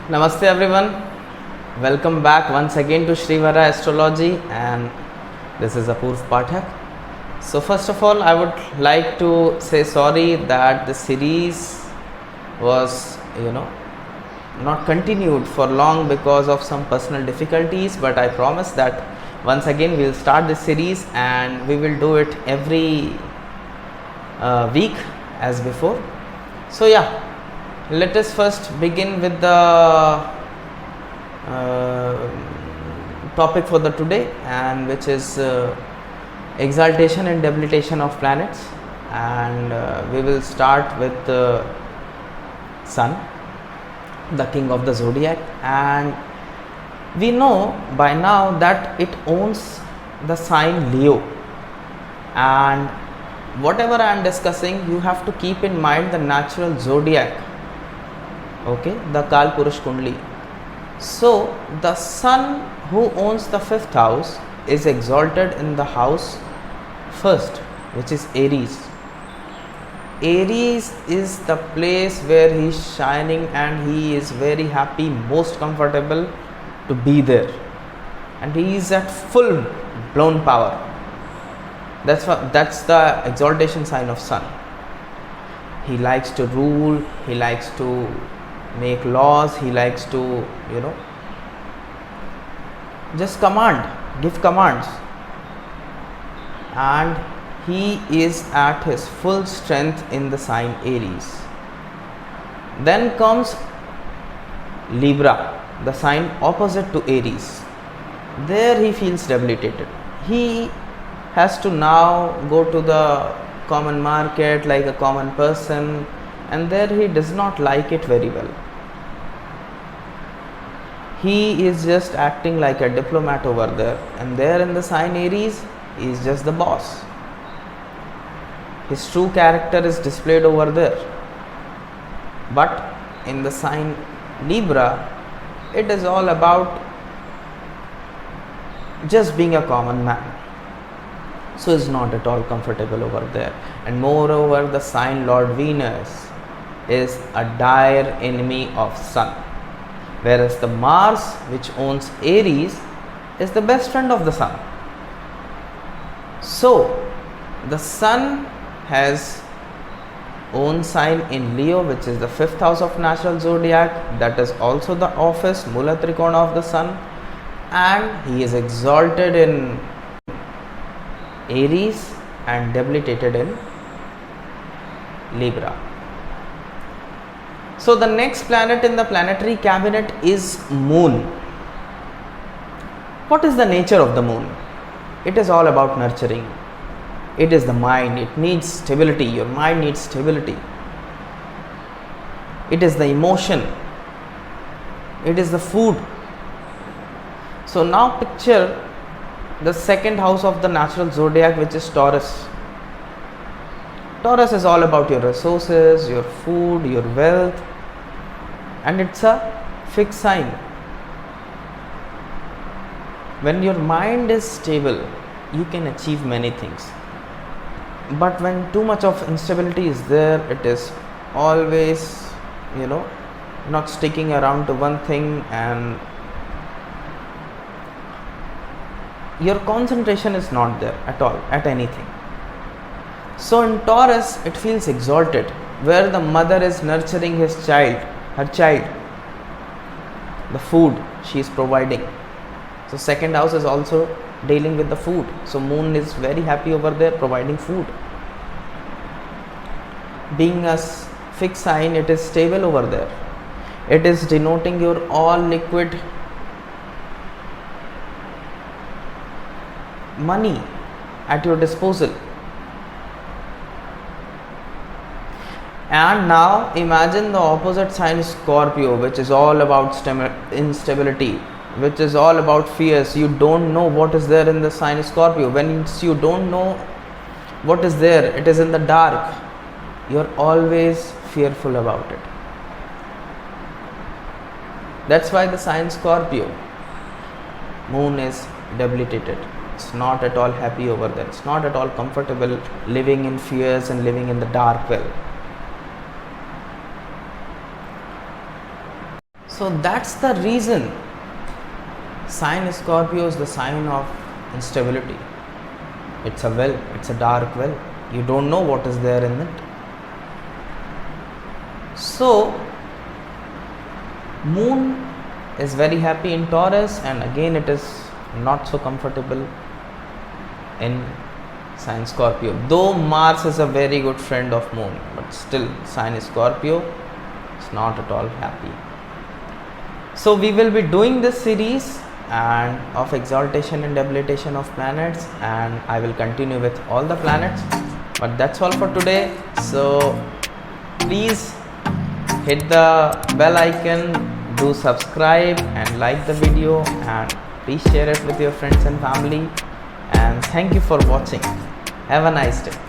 Namaste everyone. Welcome back once again to Shrivara Astrology, and this is Apurv Pathak. So first of all, I would like to say sorry that the series was not continued for long because of some personal difficulties, but I promise that once again we will start this series and we will do it every week as before. So yeah, let us first begin with the topic for the today, and which is exaltation and debilitation of planets, and we will start with the Sun, the king of the zodiac. And we know by now that it owns the sign Leo, and whatever I am discussing, you have to keep in mind the natural zodiac, okay, the Kal Purush Kundli. So the Sun, who owns the 5th house, is exalted in the house first, which is Aries. Aries is the place where he is shining and he is very happy, most comfortable to be there, and he is at full blown power. That's the exaltation sign of Sun. He likes to rule, he likes to make laws, he likes to just give commands, and he is at his full strength in the sign Aries. Then comes Libra, the sign opposite to Aries. There he feels debilitated. He has to now go to the common market like a common person, and there he does not like it very well. He is just acting like a diplomat over there, and there in the sign Aries, he is just the boss. His true character is displayed over there. But in the sign Libra, it is all about just being a common man. So is not at all comfortable over there. And moreover, the sign Lord Venus is a dire enemy of Sun, whereas the Mars, which owns Aries, is the best friend of the Sun. So the Sun has own sign in Leo, which is the 5th house of natural zodiac. That is also the office Mula Trikona of the Sun, and he is exalted in Aries and debilitated in Libra. So the next planet in the planetary cabinet is Moon. What is the nature of the Moon? It is all about nurturing. It is the mind. It needs stability. Your mind needs stability. It is the emotion. It is the food. So now picture the 2nd house of the natural zodiac, which is Taurus. Taurus is all about your resources, your food, your wealth, and it's a fixed sign. When your mind is stable, you can achieve many things. But when too much of instability is there, it is always not sticking around to one thing, and your concentration is not there at all at anything. So in Taurus, it feels exalted, where the mother is nurturing her child, the food she is providing. So 2nd house is also dealing with the food. So Moon is very happy over there providing food. Being a fixed sign, it is stable over there. It is denoting your all liquid money at your disposal. And now imagine the opposite sign Scorpio, which is all about instability, which is all about fears. You don't know what is there in the sign Scorpio. When you don't know what is there, it is in the dark, you're always fearful about it. That's why the sign Scorpio, Moon is debilitated. It's not at all happy over there. It's not at all comfortable living in fears and living in the dark well. So that's the reason sign Scorpio is the sign of instability. It's a well, it's a dark well. You don't know what is there in it. So Moon is very happy in Taurus, and again it is not so comfortable in sign Scorpio. Though Mars is a very good friend of Moon, but still sign Scorpio is not at all happy. So we will be doing this series and of exaltation and debilitation of planets, and I will continue with all the planets. But that's all for today. So please hit the bell icon, do subscribe and like the video, and please share it with your friends and family. And thank you for watching. Have a nice day.